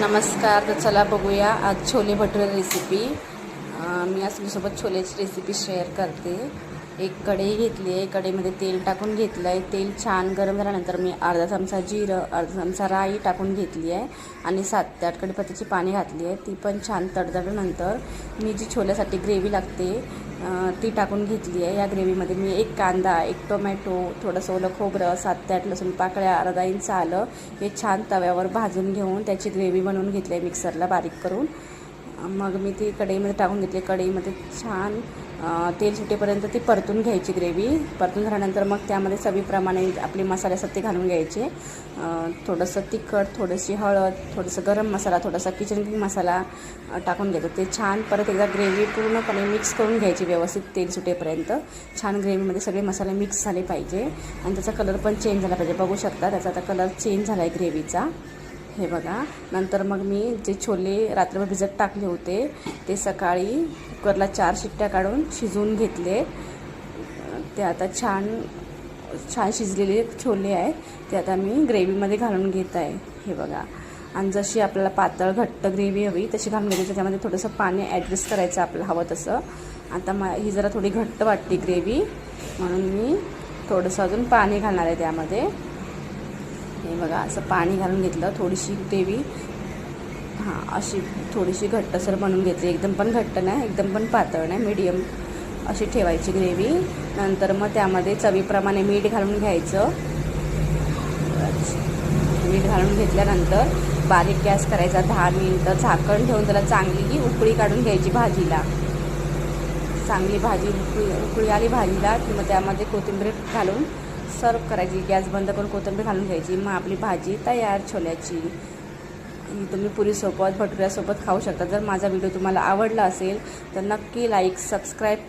नमस्कार. तर चला बघूया आज छोले भटुरे रेसिपी. मी आज तुमच्यासोबत छोलेची रेसिपी शेअर करते. एक कढई घेतली आहे. कढईमध्ये तेल टाकून घेतलं आहे. तेल छान गरम झाल्यानंतर मी अर्धा चमचा जिरं, अर्धा चमचा राई टाकून घेतली आहे आणि 7 ते 8 कढीपत्त्याची पाने घातली आहे. ती पण छान तडतडल्यानंतर मी जी छोल्यासाठी ग्रेव्ही लागते ती टाकून घेतली आहे. या ग्रेव्हीमध्ये मी एक कांदा, एक टोमॅटो, थोडंसं ओलं खोबरं, 7 ते 8 लसूण पाकळ्या, अर्धा इंच आलं हे छान तव्यावर भाजून घेऊन त्याची ग्रेव्ही बनवून घेतली आहे मिक्सरला बारीक करून. मग मी ती कढईमध्ये टाकून घेतली. कढईमध्ये छान तेल सुटेपर्यंत ती परतून घ्यायची ग्रेव्ही. परतून झाल्यानंतर मग त्यामध्ये चवीप्रमाणे आपले मसाले असतात ते घालून घ्यायचे. थोडंसं तिखट, थोडीशी हळद, थोडंसं गरम मसाला, थोडासा किचन किंग मसाला टाकून घ्यायचं. ते छान परत एकदा ग्रेव्ही पूर्णपणे मिक्स करून घ्यायची व्यवस्थित तेल सुटेपर्यंत. छान ग्रेव्हीमध्ये सगळे मसाले मिक्स झाले पाहिजे आणि त्याचा कलर पण चेंज झाला पाहिजे. बघू शकता त्याचा आता कलर चेंज झाला आहे ग्रेव्हीचा. हे बघा. नंतर मग मी जे छोले रात्रभर भिजत टाकले होते ते सकाळी कुकरला 4 शिट्ट्या काढून शिजवून घेतले. ते आता छान शिजलेले छोले आहे ते आता मी ग्रेव्हीमध्ये घालून घेत आहे. हे बघा. आणि जशी आपल्याला पातळ घट्ट ग्रेव्ही हवी तशी घालून घ्यायची. त्याच्यामध्ये थोडंसं पाणी ॲडजस्ट करायचं आपल्याला हवं तसं. आता ही जरा थोडी घट्ट वाटते ग्रेव्ही म्हणून मी थोडंसं अजून पाणी घालणार आहे त्यामध्ये. हे बघा. असं पाणी घालून घेतलं. थोडीशी ग्रेव्ही अशी थोडीशी घट्टसर बनवून घेतली. एकदम पण घट्ट नाही, एकदम पण पातळ नाही, मीडियम अशी ठेवायची ग्रेव्ही. नंतर मग त्यामध्ये चवीप्रमाणे मीठ घालून घ्यायचं. मीठ घालून घेतल्यानंतर बारीक गॅस करायचा. 10 मिनिटं झाकण ठेवून त्याला चांगली उकळी काढून घ्यायची भाजीला. चांगली भाजी उकळी आली भाजीला की मग त्यामध्ये कोथिंबीर घालून सर्व करायची. गॅस बंद करून कोथिंबीर घालून घ्यायची. मग आपली भाजी तयार छोल्याची. तुम्ही पुरीसोबत भटुऱ्यासोबत खाऊ शकता. जर माझा व्हिडिओ तुम्हाला आवडला असेल तर नक्की लाईक, सबस्क्राईब करा.